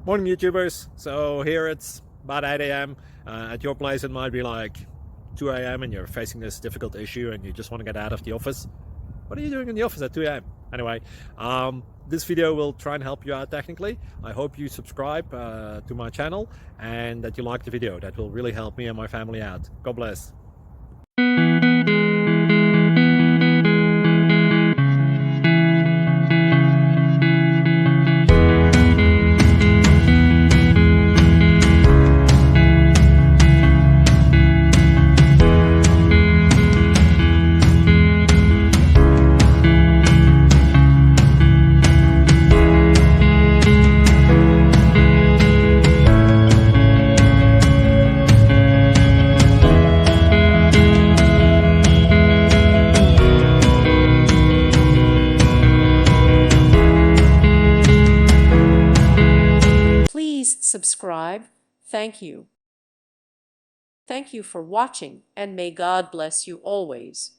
Morning YouTubers. So here it's about 8 a.m. At your place it might be like 2 a.m. and you're facing this difficult issue and you just want to get out of the office. What are you doing in the office at 2 a.m.? Anyway, this video will try and help you out technically. I hope you subscribe to my channel and that you like the video. That will really help me and my family out. God bless. Please subscribe. Thank you. Thank you for watching, and may God bless you always.